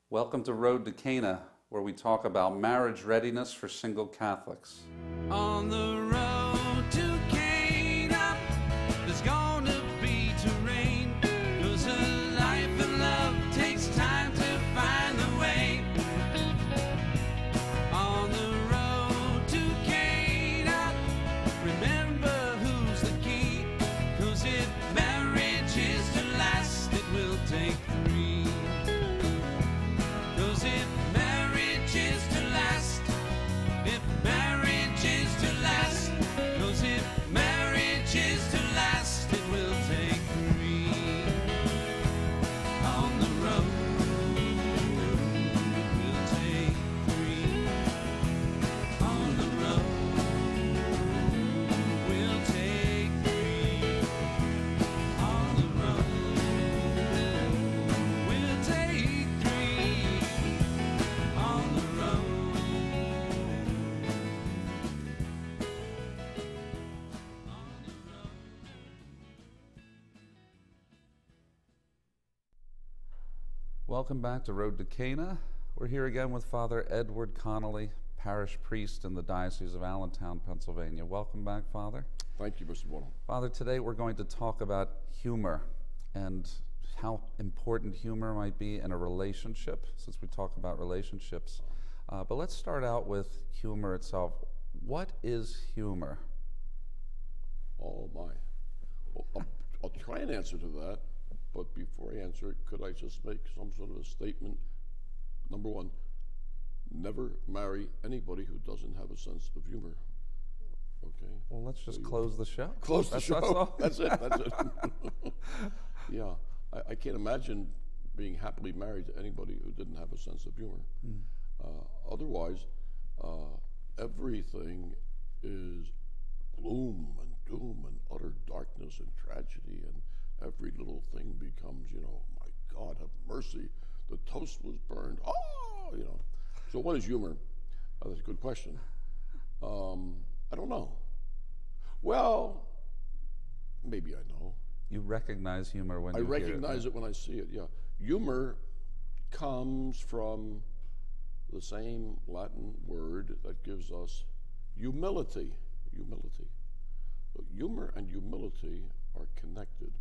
Welcome to Road to Cana, where we talk about marriage readiness for single Catholics. On the road to Cana, there's gonna be terrain, 'cause a life in love takes time to find the way. On the road to Cana, remember who's the key, 'cause if marriage is to last, it will take three. 'Cause if marriage is to last, if marriage is to last, 'cause if marriage is to last, it will take three. On the road, we'll take three. On the road, we'll take three. On the road, we'll take three. On the road. Welcome back to Road to Cana. We're here again with Father Edward Connolly, parish priest in the Diocese of Allentown, Pennsylvania. Welcome back, Father. Thank you, Mr. Buono. Father, today we're going to talk about humor and how important humor might be in a relationship, since we talk about relationships. But let's start out with humor itself. What is humor? Oh, my. Well, I'll try and answer to that, but before I answer it, could I just make some sort of a statement? Number one, never marry anybody who doesn't have a sense of humor. Okay? Well, let's just So you- close the show. Close the That's show. all. That's it. Yeah, I can't imagine being happily married to anybody who didn't have a sense of humor. Otherwise, everything is gloom and doom and utter darkness and tragedy, and every little thing becomes, my God, have mercy. The toast was burned. Oh. So what is humor? That's a good question. I don't know. Well, maybe I know. You recognize humor when I you hear it. recognize it when I see it, yeah. Humor comes from the same Latin word that gives us humility. Humility. So humor and humility are connected.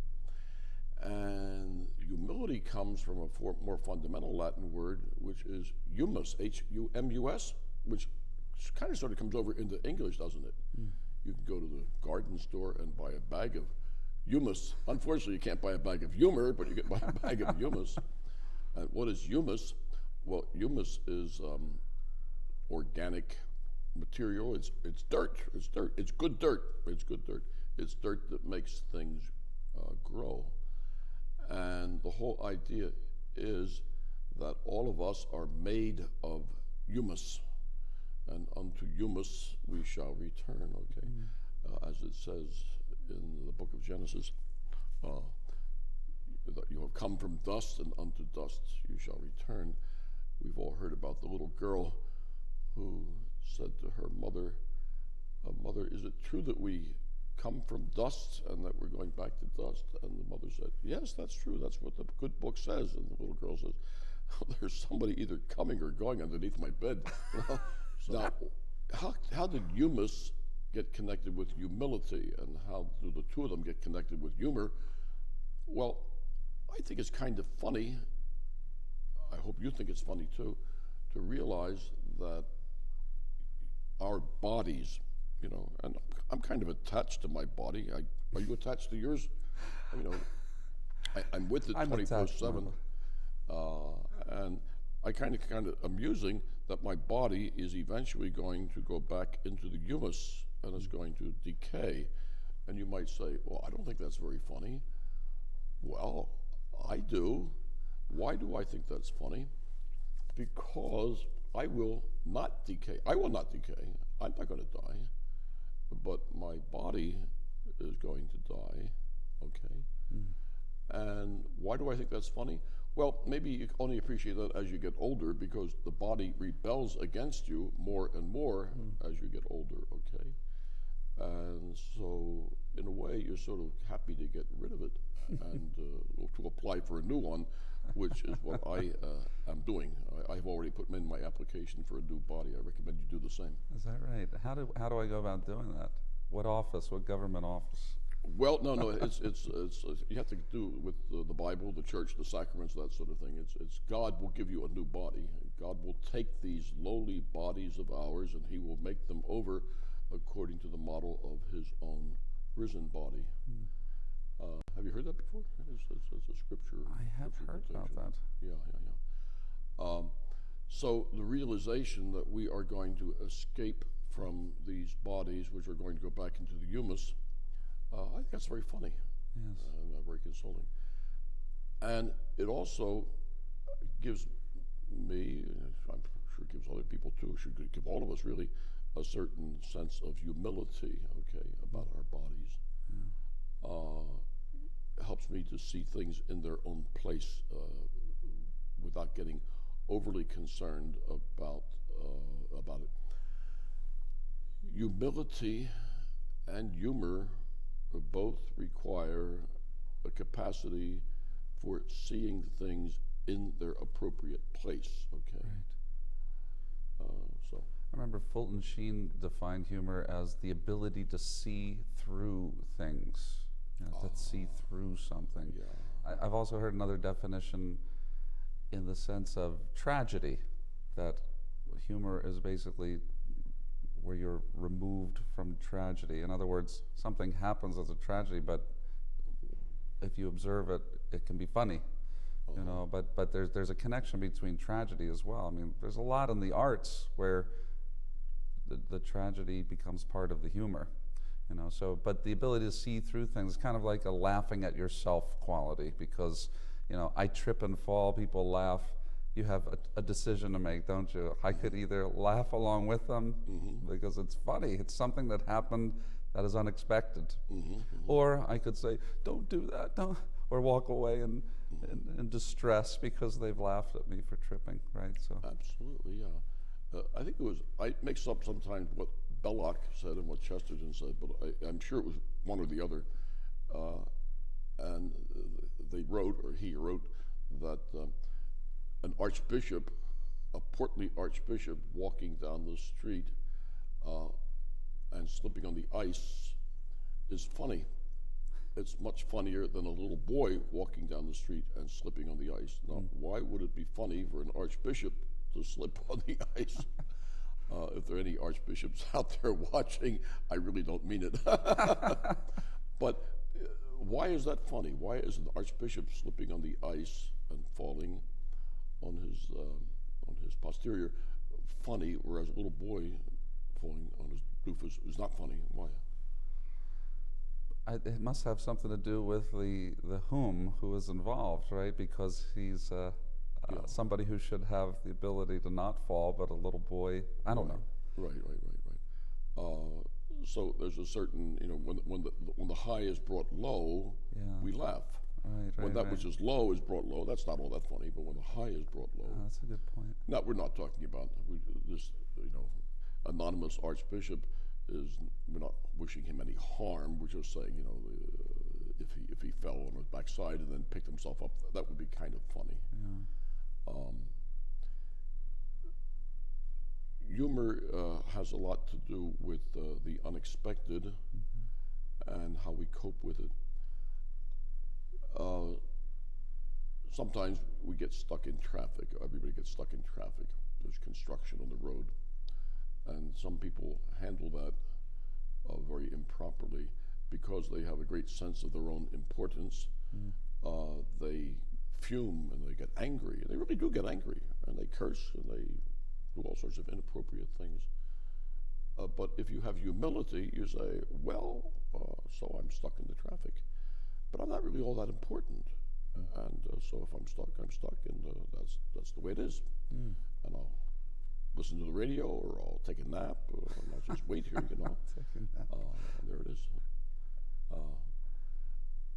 And humility comes from a more fundamental Latin word, which is humus, H-U-M-U-S, which kind of sort of comes over into English, doesn't it? You can go to the garden store and buy a bag of humus. Unfortunately, you can't buy a bag of humor, but you can buy a bag of humus. And what is humus? Well, humus is organic material. It's dirt. It's dirt. It's good dirt. It's good dirt. It's dirt that makes things grow. And the whole idea is that all of us are made of humus, and unto humus we shall return, okay? As it says in the book of Genesis, that you have come from dust, and unto dust you shall return. We've all heard about the little girl who said to her mother, Mother, is it true that we come from dust and that we're going back to dust? And the mother said, yes, that's true. That's what the good book says. And the little girl says, there's somebody either coming or going underneath my bed. Now, how did humus get connected with humility, and how do the two of them get connected with humor? Well, I think it's kind of funny, I hope you think it's funny too, to realize that our bodies, and I'm kind of attached to my body. Are you attached to yours? I'm with it 24/7. And I kind of amusing that my body is eventually going to go back into the humus and is going to decay. And you might say, well, I don't think that's very funny. Well, I do. Why do I think that's funny? Because I will not decay. I will not decay. I'm not going to die. But my body is going to die, okay? And why do I think that's funny? Well, maybe you only appreciate that as you get older, because the body rebels against you more and more as you get older, okay? And so, in a way, you're sort of happy to get rid of it and to apply for a new one, which is what I am doing. I've already put in my application for a new body. I recommend you do the same. Is that right? How do I go about doing that? What office? What government office? Well, no, it's you have to do with the Bible, the church, the sacraments, that sort of thing. It's God will give you a new body. God will take these lowly bodies of ours and He will make them over according to the model of His own risen body. Have you heard that before? It's a scripture. I have heard about that. Yeah. So the realization that we are going to escape from these bodies, which are going to go back into the humus, I think that's very funny. Yes. And very consoling. And it also gives me, I'm sure it gives other people too, should give all of us really, a certain sense of humility, about our bodies. Helps me to see things in their own place without getting overly concerned about it. Humility and humor both require a capacity for seeing things in their appropriate place. Okay. Right. So I remember Fulton Sheen defined humor as the ability to see through things, to see through something. yeah. I've also heard another definition in the sense of tragedy, that humor is basically where you're removed from tragedy. In other words, something happens as a tragedy, but if you observe it, it can be funny. But there's a connection between tragedy as well. I mean, there's a lot in the arts where the tragedy becomes part of the humor, but the ability to see through things is kind of like a laughing at yourself quality, because I trip and fall, people laugh. You have a decision to make, don't you? I could either laugh along with them because it's funny, it's something that happened that is unexpected, or I could say, don't do that, don't, or walk away in distress because they've laughed at me for tripping, right? So Absolutely, yeah. I think I mix up sometimes what Belloc said and what Chesterton said, but I'm sure it was one or the other. And he wrote that an archbishop, a portly archbishop walking down the street and slipping on the ice is funny. It's much funnier than a little boy walking down the street and slipping on the ice. Now, why would it be funny for an archbishop to slip on the ice? If there are any archbishops out there watching, I really don't mean it. But why is that funny? Why is an archbishop slipping on the ice and falling on his posterior funny, whereas a little boy falling on his doofus is not funny? Why? it must have something to do with the who is involved, right? Because he's somebody who should have the ability to not fall, but a little boy, I don't know. Right. So there's a certain, when the high is brought low, we laugh. When that which is low is brought low, that's not all that funny. But when the high is brought low, that's a good point. Now we're not talking about this, anonymous archbishop. We're not wishing him any harm. We're just saying, if he fell on his backside and then picked himself up, that would be kind of funny. Humor has a lot to do with the unexpected and how we cope with it. Sometimes we get stuck in traffic. Everybody gets stuck in traffic. There's construction on the road. And some people handle that very improperly because they have a great sense of their own importance. They fume and they get angry. And they really do get angry. And they curse and they do all sorts of inappropriate things. But if you have humility, you say, so I'm stuck in the traffic. But I'm not really all that important. And so if I'm stuck, I'm stuck. And that's the way it is. And I'll listen to the radio, or I'll take a nap, or I'll just wait here, Take a nap. And there it is.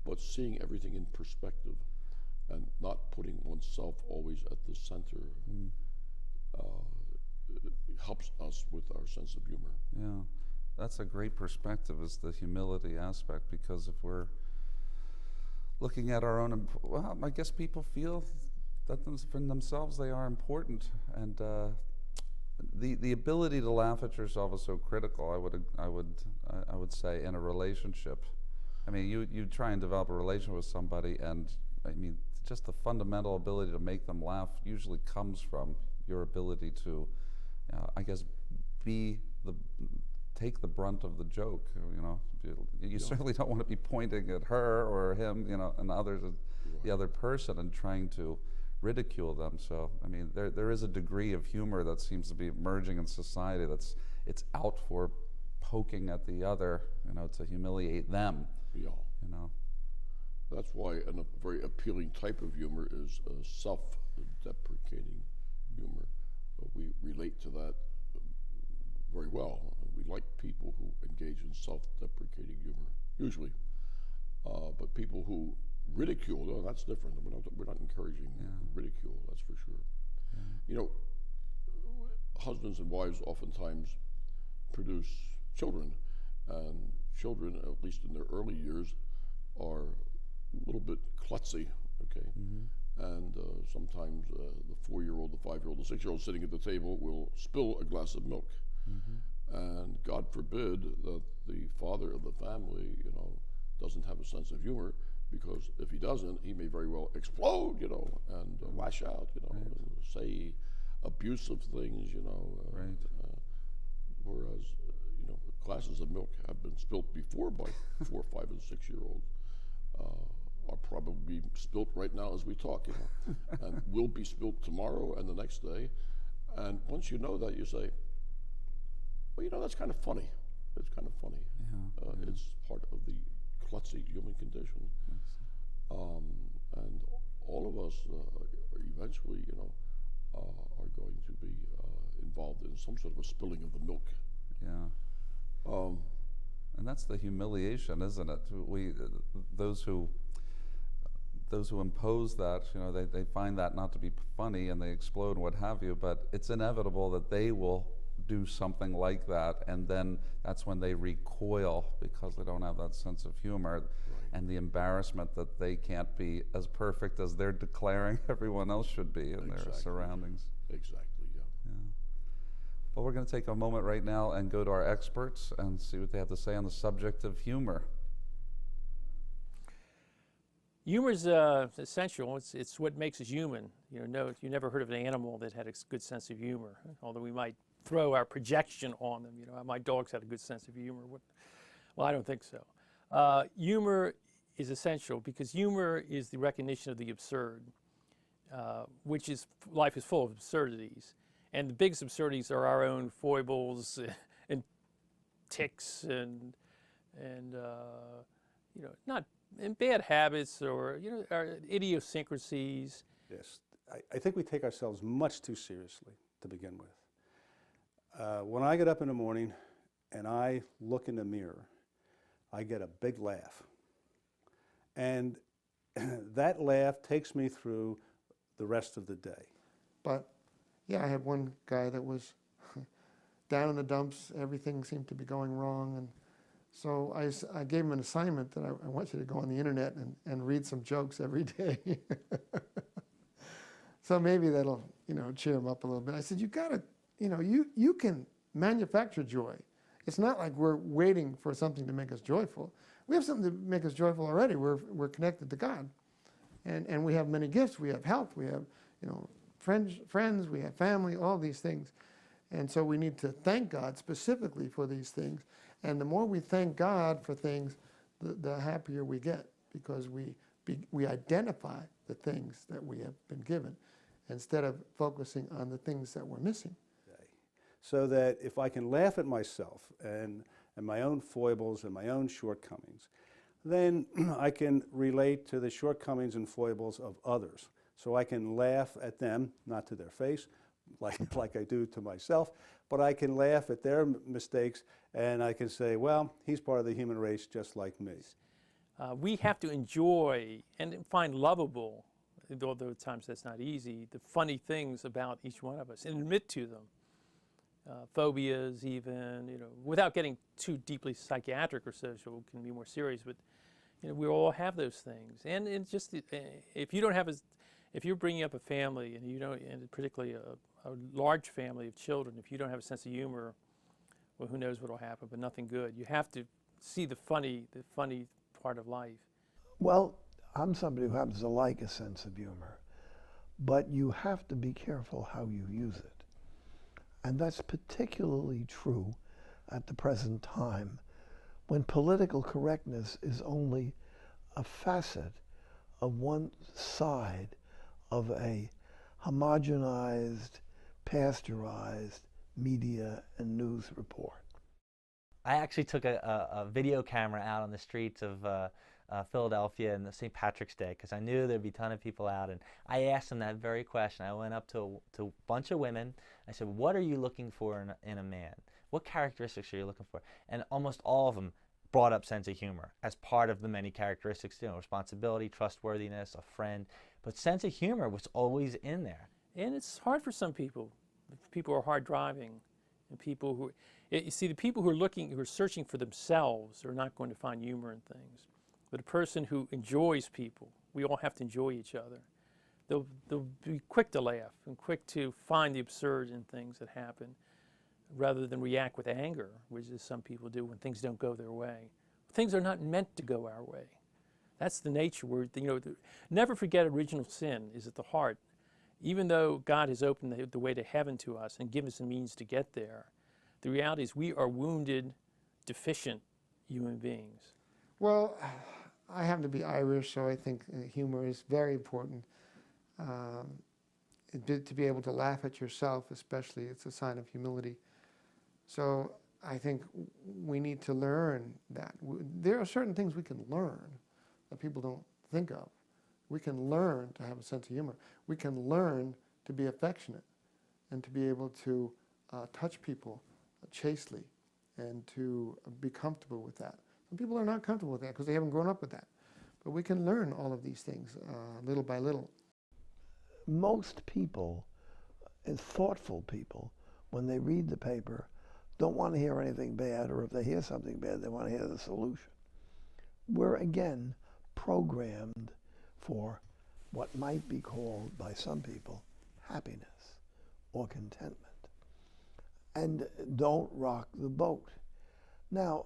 But seeing everything in perspective and not putting oneself always at the center helps us with our sense of humor. Yeah, that's a great perspective, is the humility aspect, because if we're looking at our own, I guess people feel from themselves they are important, and the ability to laugh at yourself is so critical. I would say in a relationship. I mean, you try and develop a relationship with somebody, and I mean, just the fundamental ability to make them laugh usually comes from your ability to, I guess, take the brunt of the joke. You know, you certainly don't want to be pointing at her or him, you know, and others, the other person, and trying to ridicule them. So, I mean, there is a degree of humor that seems to be emerging in society it's out for poking at the other, you know, to humiliate them. Yeah. You know. That's why a very appealing type of humor is self-deprecating humor. We relate to that very well. We like people who engage in self-deprecating humor, usually. But people who ridicule, though, that's different. We're not encouraging ridicule, that's for sure. Yeah. You know, husbands and wives oftentimes produce children, and children, at least in their early years, are a little bit klutzy, okay? Mm-hmm. And sometimes the 4-year-old, the 5-year-old, the 6-year-old sitting at the table will spill a glass of milk. Mm-hmm. And God forbid that the father of the family, you know, doesn't have a sense of humor, because if he doesn't, he may very well explode, you know, and lash out, you know, and say abusive things, you know. Whereas, you know, glasses of milk have been spilt before by 4, 5, and 6-year-olds. Are probably spilt right now as we talk, you know, and will be spilt tomorrow and the next day. And once you know that, you say, well, you know, that's kind of funny. It's kind of funny. Yeah. It's part of the klutzy human condition. And all of us eventually, you know, are going to be involved in some sort of a spilling of the milk. Yeah. And that's the humiliation, isn't it? Those who impose that, you know, they find that not to be funny, and they explode and what have you, but it's inevitable that they will do something like that, and then that's when they recoil because they don't have that sense of humor. And the embarrassment that they can't be as perfect as they're declaring everyone else should be in their surroundings. Exactly, yeah. Well, we're going to take a moment right now and go to our experts and see what they have to say on the subject of humor. Humor is essential. It's what makes us human. You know, you never heard of an animal that had a good sense of humor, although we might throw our projection on them. You know, my dogs had a good sense of humor. Well, I don't think so. Humor is essential because humor is the recognition of the absurd, which is, life is full of absurdities. And the biggest absurdities are our own foibles and tics and you know, not and bad habits or, you know, our idiosyncrasies. Yes, I think we take ourselves much too seriously to begin with. When I get up in the morning and I look in the mirror, I get a big laugh. And that laugh takes me through the rest of the day. But yeah, I had one guy that was down in the dumps. Everything seemed to be going wrong. And so I gave him an assignment that I want you to go on the internet and read some jokes every day. So maybe that'll, you know, cheer him up a little bit. I said, you gotta, you know, you can manufacture joy. It's not like we're waiting for something to make us joyful. We have something to make us joyful already. We're connected to God. And we have many gifts. We have health. We have, you know, friends. We have family, all these things. And so we need to thank God specifically for these things. And the more we thank God for things, the happier we get, because we identify the things that we have been given instead of focusing on the things that we're missing. So that if I can laugh at myself and my own foibles and my own shortcomings, then I can relate to the shortcomings and foibles of others. So I can laugh at them, not to their face, like I do to myself, but I can laugh at their mistakes, and I can say, well, he's part of the human race just like me. We have to enjoy and find lovable, although at times that's not easy, the funny things about each one of us and admit to them. Phobias even, you know, without getting too deeply psychiatric or social, can be more serious, but, you know, we all have those things. And it's just, if you don't have if you're bringing up a family and you don't, and particularly a large family of children, if you don't have a sense of humor, well, who knows what will happen, but nothing good. You have to see the funny part of life. Well, I'm somebody who happens to like a sense of humor, but you have to be careful how you use it. And that's particularly true at the present time, when political correctness is only a facet of one side of a homogenized, pasteurized media and news report. I actually took a video camera out on the streets of Philadelphia and St. Patrick's Day because I knew there'd be a ton of people out, and I asked them that very question. I went up to a bunch of women. I said, what are you looking for in a man? What characteristics are you looking for? And almost all of them brought up sense of humor as part of the many characteristics, you know, responsibility, trustworthiness, a friend. But sense of humor was always in there. And it's hard for some people. People who are hard driving, and people who, you see, the people who are searching for themselves are not going to find humor in things. But a person who enjoys people, we all have to enjoy each other. They'll be quick to laugh and quick to find the absurd in things that happen, rather than react with anger, which is some people do when things don't go their way. Things are not meant to go our way. That's the nature. Never forget original sin is at the heart. Even though God has opened the way to heaven to us and given us the means to get there, the reality is we are wounded, deficient human beings. Well, I happen to be Irish, so I think humor is very important. To be able to laugh at yourself, especially, it's a sign of humility. So I think we need to learn that. There are certain things we can learn that people don't think of. We can learn to have a sense of humor. We can learn to be affectionate and to be able to touch people chastely and to be comfortable with that. Some people are not comfortable with that because they haven't grown up with that. But we can learn all of these things little by little. Most people, thoughtful people, when they read the paper, don't want to hear anything bad, or if they hear something bad, they want to hear the solution. We're, again, programmed for what might be called by some people happiness or contentment. And don't rock the boat. Now,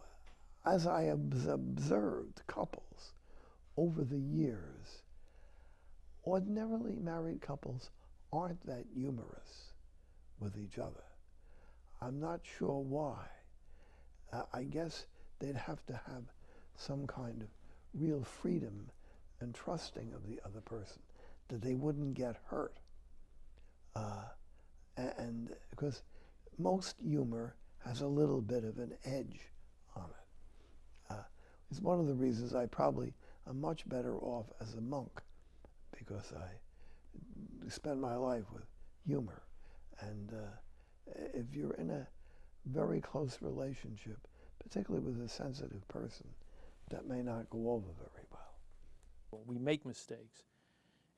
as I have observed couples over the years, ordinarily married couples aren't that humorous with each other. I'm not sure why. I guess they'd have to have some kind of real freedom and trusting of the other person, that they wouldn't get hurt. And because most humor has a little bit of an edge on it. It's one of the reasons I probably am much better off as a monk, because I spend my life with humor. And if you're in a very close relationship, particularly with a sensitive person, that may not go over very well. We make mistakes,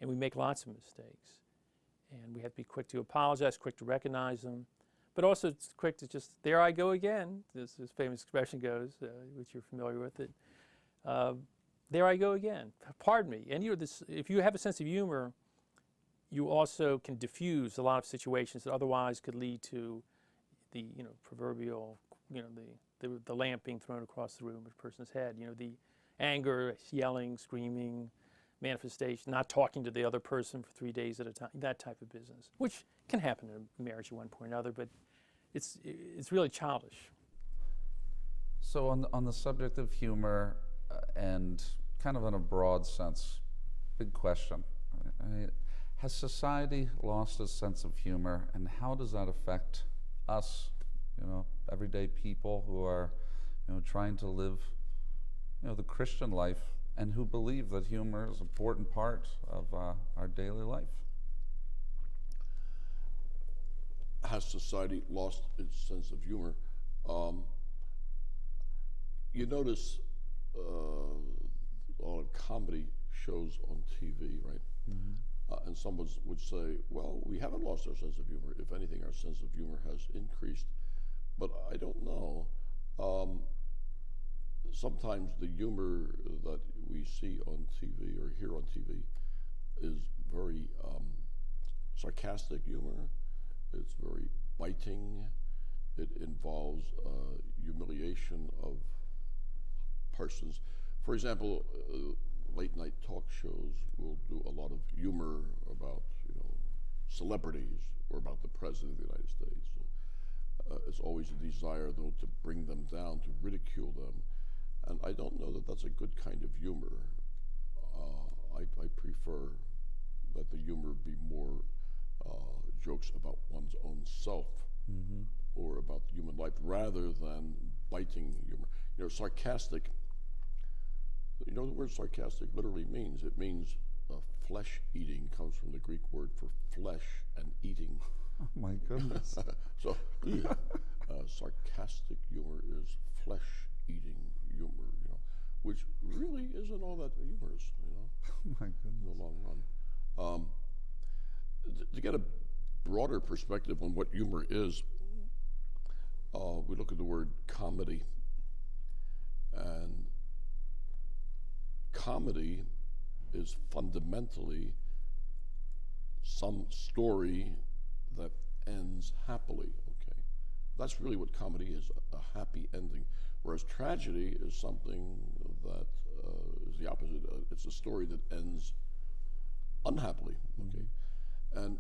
and we make lots of mistakes. And we have to be quick to apologize, quick to recognize them, but also quick to just, there I go again, this famous expression goes, which you're familiar with it. There I go again, pardon me. And if you have a sense of humor, you also can diffuse a lot of situations that otherwise could lead to the proverbial, the lamp being thrown across the room at a person's head. The anger, yelling, screaming, manifestation, not talking to the other person for 3 days at a time, that type of business, which can happen in a marriage at one point or another, but it's really childish. So on the subject of humor, and kind of in a broad sense, big question. Has society lost a sense of humor, and how does that affect us, everyday people who are, trying to live, the Christian life, and who believe that humor is an important part of our daily life? Has society lost its sense of humor? You notice a lot of comedy shows on TV, right? Mm-hmm. And someone would say, well, we haven't lost our sense of humor. If anything, our sense of humor has increased. But I don't know. Sometimes the humor that we see on TV or hear on TV is very sarcastic humor. It's very biting. It involves humiliation of persons. For example, late night talk shows will do a lot of humor about, celebrities or about the President of the United States. It's always a desire, though, to bring them down, to ridicule them. And I don't know that that's a good kind of humor. I prefer that the humor be more jokes about one's own self or about human life rather than biting humor. Sarcastic, the word sarcastic literally means? It means flesh eating, comes from the Greek word for flesh and eating. Oh my goodness. So sarcastic humor is flesh eating humor, which really isn't all that humorous, Oh my goodness. in the long run. To get a broader perspective on what humor is, we look at the word comedy. And comedy is fundamentally some story that ends happily, okay? That's really what comedy is, a happy ending. Whereas tragedy is something that is the opposite. It's a story that ends unhappily, okay? And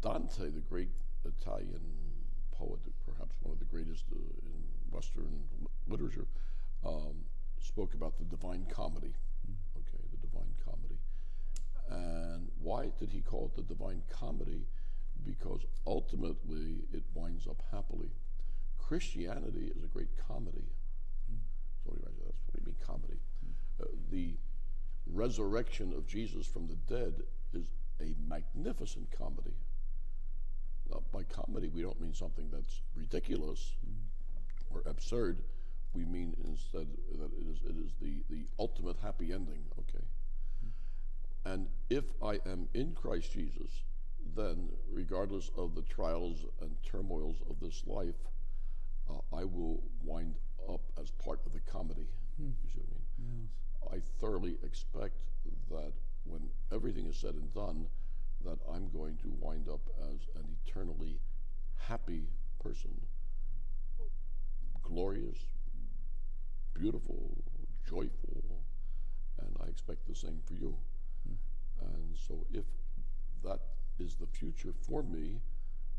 Dante, the great Italian poet, perhaps one of the greatest in Western literature, spoke about the Divine Comedy, okay, the Divine Comedy. And why did he call it the Divine Comedy? Because ultimately it winds up happily. Christianity is a great comedy. So that's what I mean, comedy. The resurrection of Jesus from the dead is a magnificent comedy. Now, by comedy, we don't mean something that's ridiculous or absurd. We mean instead that it is the ultimate happy ending, okay? And if I am in Christ Jesus, then regardless of the trials and turmoils of this life, I will wind up as part of the comedy. You see what I mean? Yes. I thoroughly expect that when everything is said and done, that I'm going to wind up as an eternally happy person. Glorious, beautiful, joyful, and I expect the same for you. And so if that is the future for me,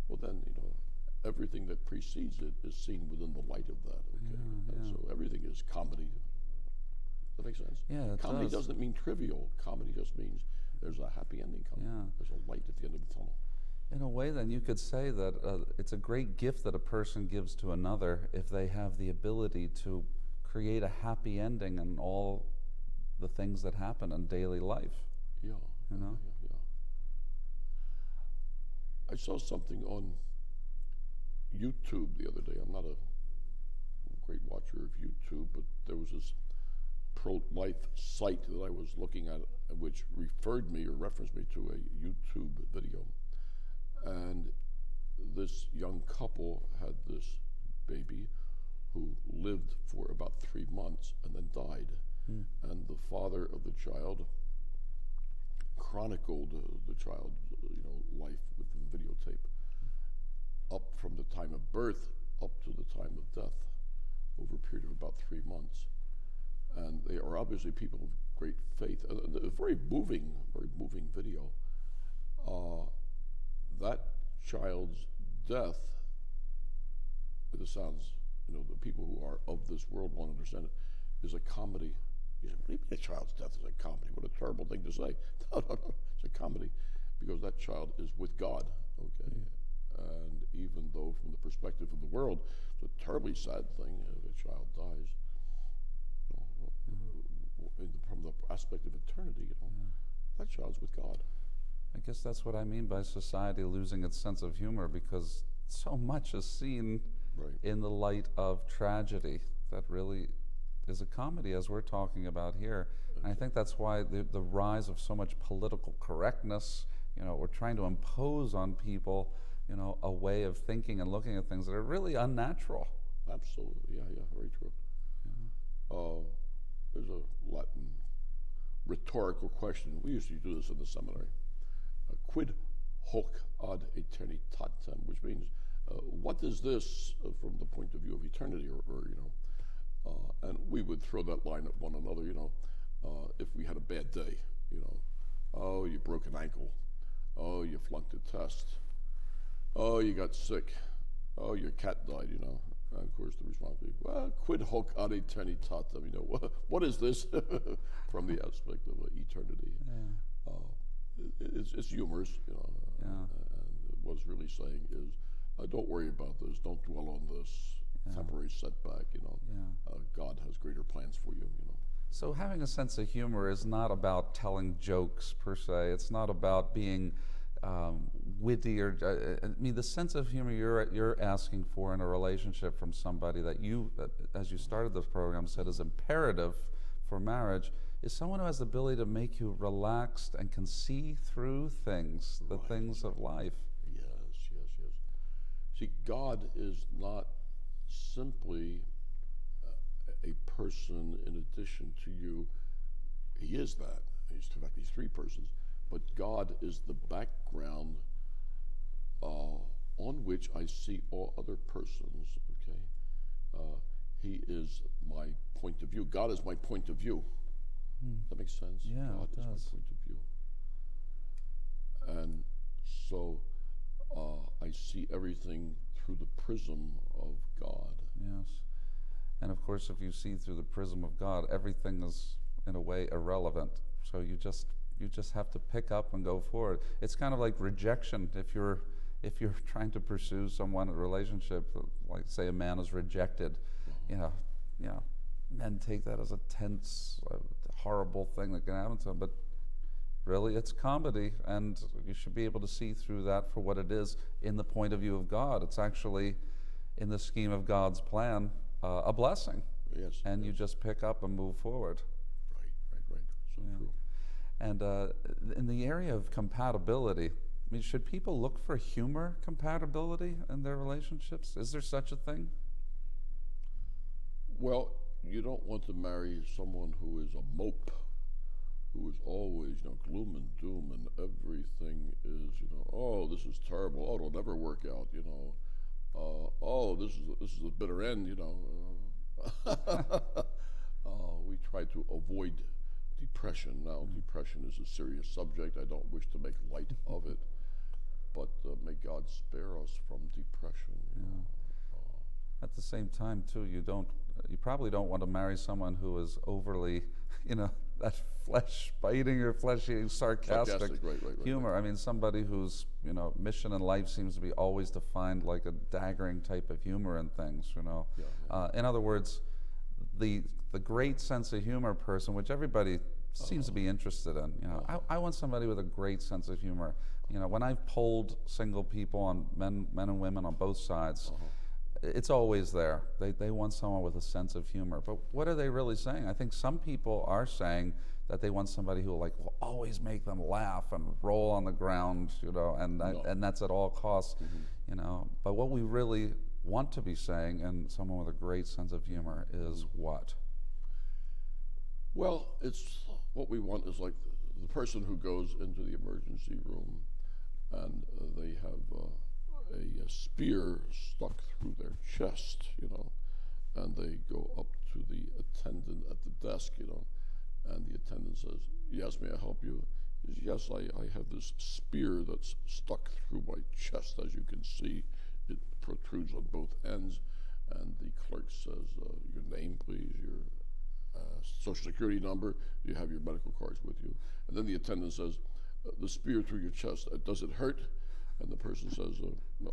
well then, everything that precedes it is seen within the light of that, okay? And so everything is comedy. Does that make sense? Yeah, it comedy does. doesn't mean trivial. Comedy just means there's a happy ending coming. Yeah. There's a light at the end of the tunnel. In a way, then, you could say that it's a great gift that a person gives to another if they have the ability to create a happy ending in all the things that happen in daily life. Yeah. Yeah. I saw something on YouTube the other day. I'm not a great watcher of YouTube, but there was this pro-life site that I was looking at, which referred me or referenced me to a YouTube video. And this young couple had this baby who lived for about 3 months and then died. And the father of the child chronicled the child's life with the videotape up from the time of birth up to the time of death over a period of about 3 months. And they are obviously people of great faith. A very moving video. That child's death, this sounds, the people who are of this world won't understand it, is a comedy. You say, what do you mean a child's death is a comedy? What a terrible thing to say. No, it's a comedy because that child is with God, okay? And even though from the perspective of the world, it's a terribly sad thing if a child dies, from the aspect of eternity, that child's with God. I guess that's what I mean by society losing its sense of humor, because so much is seen in the light of tragedy that really is a comedy, as we're talking about here. And I think that's why the rise of so much political correctness, we're trying to impose on people, a way of thinking and looking at things that are really unnatural. Absolutely, yeah, very true. There's a Latin rhetorical question. We used to do this in the seminary. Quid hoc ad eternitatem, which means what is this from the point of view of eternity, and we would throw that line at one another, if we had a bad day, oh, you broke an ankle, oh, you flunked a test, oh, you got sick, oh, your cat died, And of course, the response would be, well, quid hoc ad eternitatem, what is this from the aspect of eternity? Yeah. It's humorous, and what it's really saying is, don't worry about this, don't dwell on this temporary setback, God has greater plans for you, So having a sense of humor is not about telling jokes per se. It's not about being witty or. The sense of humor you're asking for in a relationship from somebody that you, as you started this program, said is imperative for marriage, is someone who has the ability to make you relaxed and can see through things, the things of life. Yes. See, God is not simply a person in addition to you. He is that. In fact, he's three persons. But God is the background on which I see all other persons, okay? He is my point of view. God is my point of view. That makes sense? Yeah, God it is does. my point of view. And so I see everything through the prism of God. Yes. And of course, if you see through the prism of God, everything is, in a way, irrelevant. So you just have to pick up and go forward. It's kind of like rejection. If you're trying to pursue someone in a relationship, like say a man is rejected, men take that as a tense, horrible thing that can happen to them. But really, it's comedy, and you should be able to see through that for what it is in the point of view of God. It's actually, in the scheme of God's plan, a blessing. Yes. And you just pick up and move forward. Right. So true. And in the area of compatibility, should people look for humor compatibility in their relationships? Is there such a thing? Well, you don't want to marry someone who is a mope, who is always, gloom and doom, and everything is, oh, this is terrible. Oh, it'll never work out. Oh, this is a bitter end. We try to avoid depression. Now, depression is a serious subject. I don't wish to make light of it, but may God spare us from depression. At the same time, too, you probably don't want to marry someone who is overly, that flesh-biting or fleshy, sarcastic right, humor. Right. Somebody whose, mission in life seems to be always to find like a daggering type of humor in things, In other words, the great sense of humor person, which everybody seems to be interested in. I want somebody with a great sense of humor. When I've polled single people, on men and women on both sides, it's always there. They want someone with a sense of humor. But what are they really saying? I think some people are saying that they want somebody who will always make them laugh and roll on the ground, and that's at all costs, But what we really want to be saying, and someone with a great sense of humor, is what? Well, it's what we want is like the person who goes into the emergency room and they have a spear stuck through their chest, and they go up to the attendant at the desk, and the attendant says, "Yes, may I help you?" He says, "Yes, I have this spear that's stuck through my chest. As you can see, it protrudes on both ends." And the clerk says, "Your name, please, your Social Security number. Do you have your medical cards with you?" And then the attendant says, "The spear through your chest, does it hurt?" And the person says,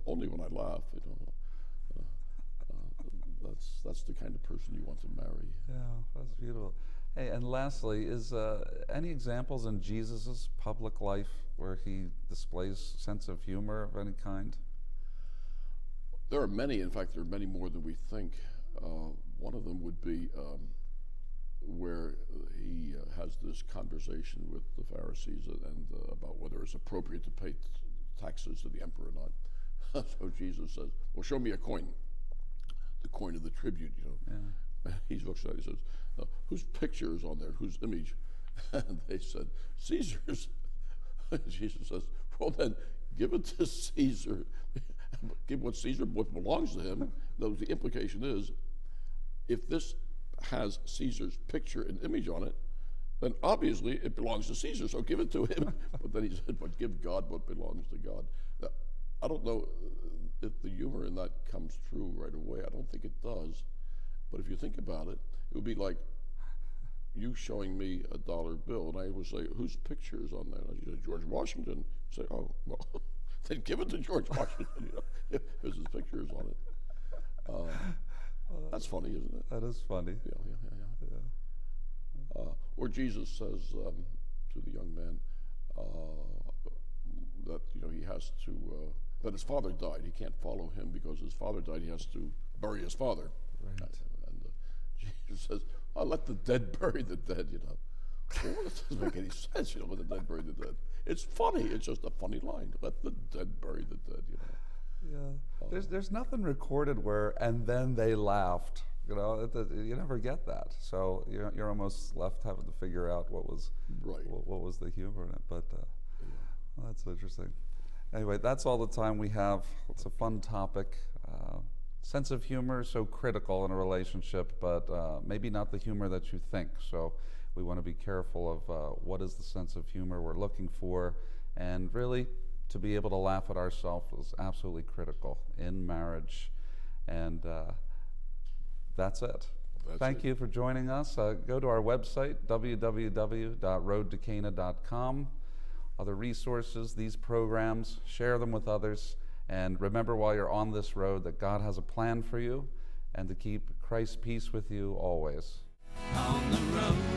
"Only when I laugh." That's the kind of person you want to marry. Yeah, that's beautiful. Hey, and lastly, is any examples in Jesus' public life where he displays sense of humor of any kind? There are many. In fact, there are many more than we think. One of them would be where he has this conversation with the Pharisees and about whether it's appropriate to pay taxes to the emperor or not. So Jesus says, "Well, show me a coin, the coin of the tribute." Yeah. He looks at it, he says, "Whose picture is on there? Whose image?" And they said, Caesar's. Jesus says, well then, give it to Caesar. Give what Caesar, what belongs to him. The implication is, if this has Caesar's picture and image on it, then obviously it belongs to Caesar, so give it to him. But then he said, but give God what belongs to God. Now, I don't know if the humor in that comes through right away. I don't think it does. But if you think about it, it would be like you showing me a dollar bill, and I would say, whose picture is on that? And you say, George Washington. Say, oh, well, then give it to George Washington, if his picture is on it. That's funny, isn't it? That is funny. Yeah. Or Jesus says to the young man that he has to that his father died. He can't follow him because his father died. He has to bury his father. Right. And Jesus says, "I'll let the dead bury the dead." Well, it doesn't make any sense. Let the dead bury the dead. It's funny. It's just a funny line. Let the dead bury the dead. Yeah. There's nothing recorded where and then they laughed. You never get that. So you're almost left having to figure out what was right. What was the humor in it. But well, that's interesting. Anyway, that's all the time we have. It's a fun topic. Sense of humor is so critical in a relationship, but maybe not the humor that you think. So we want to be careful of what is the sense of humor we're looking for, and really to be able to laugh at ourselves is absolutely critical in marriage. And that's it. Thank you for joining us. Go to our website, www.roadtocana.com. Other resources, these programs, share them with others. And remember while you're on this road that God has a plan for you and to keep Christ's peace with you always. On the road.